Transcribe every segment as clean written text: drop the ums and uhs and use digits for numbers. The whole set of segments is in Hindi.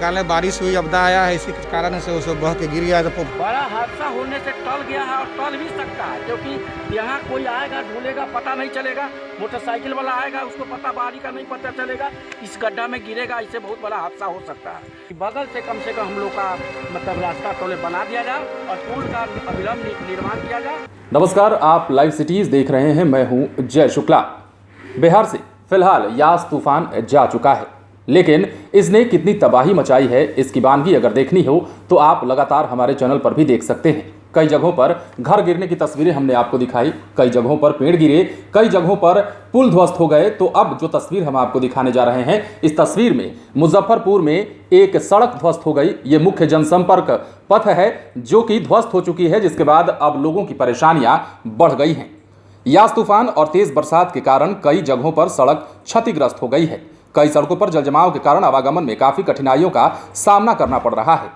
तत्काल में बारिश हुई, आपदा आया है, इसी कारण से वो बह के गिर गया। तो बड़ा हादसा होने से टल गया है और टल भी सकता है, क्योंकि यहाँ कोई आएगा ढूलेगा पता नहीं चलेगा, मोटरसाइकिल वाला आएगा उसको पता बारी का नहीं पता चलेगा, इस गड्ढा में गिरेगा, इससे बहुत बड़ा हादसा हो सकता है। बगल से कम हम लोग का मतलब रास्ता टोले बना दिया जाए और पुल का अविलंब निर्माण किया जाए। नमस्कार, आप लाइव सिटीज देख रहे हैं। मैं हूं जय शुक्ला। बिहार से फिलहाल यास तूफान जा चुका है, लेकिन इसने कितनी तबाही मचाई है इसकी वानगी अगर देखनी हो तो आप लगातार हमारे चैनल पर भी देख सकते हैं। कई जगहों पर घर गिरने की तस्वीरें हमने आपको दिखाई, कई जगहों पर पेड़ गिरे, कई जगहों पर पुल ध्वस्त हो गए। तो अब जो तस्वीर हम आपको दिखाने जा रहे हैं, इस तस्वीर में मुजफ्फरपुर में एक सड़क ध्वस्त हो गई। ये मुख्य जनसंपर्क पथ है जो कि ध्वस्त हो चुकी है, जिसके बाद अब लोगों की परेशानियां बढ़ गई हैं। यास तूफान और तेज बरसात के कारण कई जगहों पर सड़क क्षतिग्रस्त हो गई है। कई सड़कों पर जलजमाव के कारण आवागमन में काफी कठिनाइयों का सामना करना पड़ रहा है।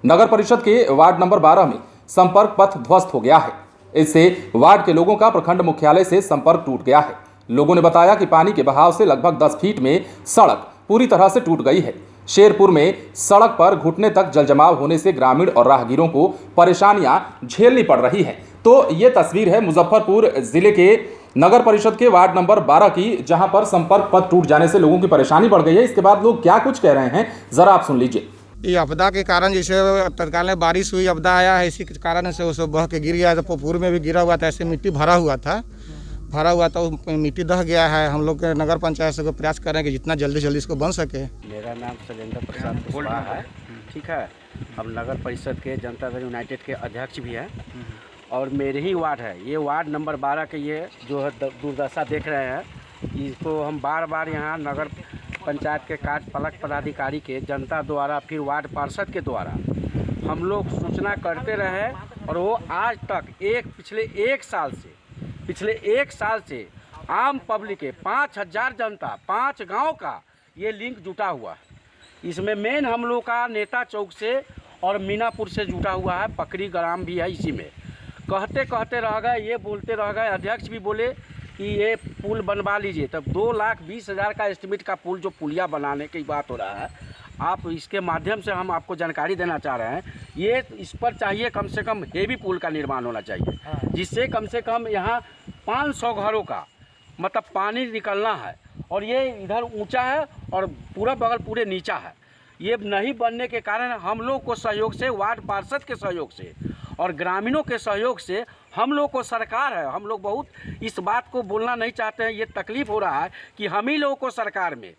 नगर परिषद के वार्ड नंबर 12 में संपर्क पथ ध्वस्त हो गया है। इससे वार्ड के लोगों का प्रखंड मुख्यालय से संपर्क टूट गया है। लोगों ने बताया कि पानी के बहाव से लगभग 10 फीट में सड़क पूरी तरह से टूट गई है। शेरपुर में सड़क पर घुटने तक जलजमाव होने से ग्रामीण और राहगीरों को परेशानियां झेलनी पड़ रही है। तो ये तस्वीर है मुजफ्फरपुर जिले के नगर परिषद के वार्ड नंबर 12 की, जहां पर संपर्क पथ टूट जाने से लोगों की परेशानी बढ़ गई है। इसके बाद लोग क्या कुछ कह रहे हैं, जरा आप सुन लीजिए। ये आपदा के कारण जैसे तत्काल में बारिश हुई, आपदा आया है, इसी कारण से वो बह के गिर गया। तो पुकुर में भी गिरा हुआ था, ऐसे मिट्टी भरा हुआ था, मिट्टी दह गया है। हम लोग के नगर पंचायत से प्रयास कर रहे हैं कि जितना जल्दी जल्दी इसको बन सके। मेरा नाम शैलेंद्र प्रसाद कुशवाहा है, ठीक है। हम नगर परिषद के जनता दल यूनाइटेड के अध्यक्ष भी हैं और मेरे ही वार्ड है ये, वार्ड नंबर 12 के ये जो है दुर्दशा देख रहे हैं, इसको हम बार बार यहाँ नगर पंचायत के कार्यपालक पदाधिकारी के जनता द्वारा, फिर वार्ड पार्षद के द्वारा हम लोग सूचना करते रहे और वो आज तक पिछले एक साल से आम पब्लिक के 5000 जनता 5 गांव का ये लिंक जुटा हुआ है। इसमें मेन हम लोग का नेता चौक से और मीनापुर से जुटा हुआ है, पकड़ी ग्राम भी है। इसी में कहते रह गए, ये बोलते रह गए, अध्यक्ष भी बोले कि ये पुल बनवा लीजिए। तब 2,20,000 का एस्टिमेट का पुल, जो पुलिया बनाने की बात हो रहा है, आप इसके माध्यम से हम आपको जानकारी देना चाह रहे हैं। ये इस पर चाहिए कम से कम हेवी पुल का निर्माण होना चाहिए, जिससे कम से कम यहाँ 500 घरों का मतलब पानी निकलना है। और ये इधर ऊंचा है और पूरा बगल पूरे नीचा है। ये नहीं बनने के कारण हम लोग को सहयोग से, वार्ड पार्षद के सहयोग से और ग्रामीणों के सहयोग से हम लोग को सरकार है, हम लोग बहुत इस बात को बोलना नहीं चाहते हैं, ये तकलीफ़ हो रहा है कि हम ही लोगों को सरकार में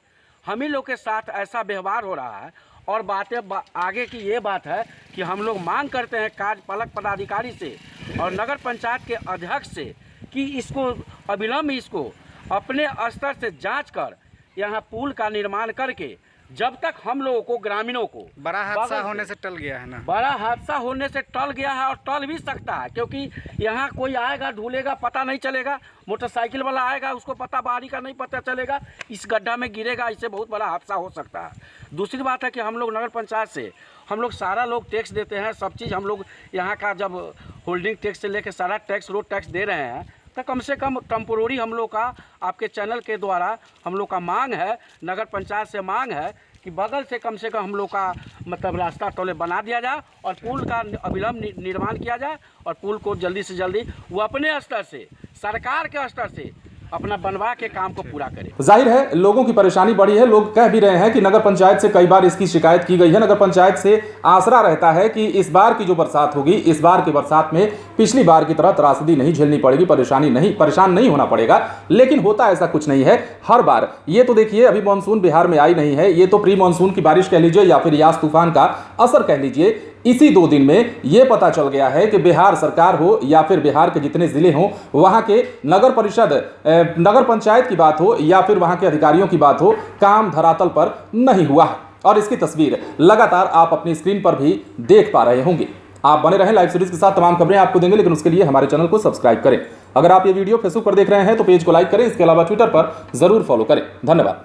हम ही लोग के साथ ऐसा व्यवहार हो रहा है। और बातें आगे की ये बात है कि हम लोग मांग करते हैं कार्यपालक पदाधिकारी से और नगर पंचायत के अध्यक्ष से कि इसको अविलंब इसको अपने स्तर से जांच कर यहाँ पुल का निर्माण करके, जब तक हम लोगों को ग्रामीणों को बड़ा हादसा होने से टल गया है ना, बड़ा हादसा होने से टल गया है और टल भी सकता है, क्योंकि यहाँ कोई आएगा ढूलेगा पता नहीं चलेगा, मोटरसाइकिल वाला आएगा उसको पता बारी का नहीं पता चलेगा, इस गड्ढा में गिरेगा, इससे बहुत बड़ा हादसा हो सकता है। दूसरी बात है कि हम लोग नगर पंचायत से हम लोग सारा लोग टैक्स देते हैं, सब चीज़ हम लोग यहाँ का जब होल्डिंग टैक्स से लेकर सारा टैक्स, रोड टैक्स दे रहे हैं, तो कम से कम टेम्पोररी हम लोग का आपके चैनल के द्वारा हम लोग का मांग है, नगर पंचायत से मांग है कि बगल से कम हम लोग का मतलब रास्ता टोले बना दिया जाए और पुल का अविलंब निर्माण किया जाए और पुल को जल्दी से जल्दी वो अपने स्तर से, सरकार के स्तर से अपना बनवा के काम को पूरा करे। जाहिर है लोगों की परेशानी बढ़ी है। लोग कह भी रहे हैं कि नगर पंचायत से कई बार इसकी शिकायत की गई है। नगर पंचायत से आसरा रहता है कि इस बार की जो बरसात होगी, इस बार की बरसात में पिछली बार की तरह त्रासदी नहीं झेलनी पड़ेगी, परेशान नहीं होना पड़ेगा। लेकिन होता ऐसा कुछ नहीं है। हर बार ये तो देखिए, अभी मानसून बिहार में आई नहीं है, ये तो प्री मानसून की बारिश कह लीजिए या फिर यास तूफान का असर कह लीजिए। इसी 2 दिन में यह पता चल गया है कि बिहार सरकार हो या फिर बिहार के जितने जिले हों, वहां के नगर परिषद, नगर पंचायत की बात हो या फिर वहां के अधिकारियों की बात हो, काम धरातल पर नहीं हुआ है। और इसकी तस्वीर लगातार आप अपनी स्क्रीन पर भी देख पा रहे होंगे। आप बने रहें लाइव सीरीज के साथ, तमाम खबरें आपको देंगे, लेकिन उसके लिए हमारे चैनल को सब्सक्राइब करें। अगर आप ये वीडियो फेसबुक पर देख रहे हैं तो पेज को लाइक करें, इसके अलावा ट्विटर पर जरूर फॉलो करें। धन्यवाद।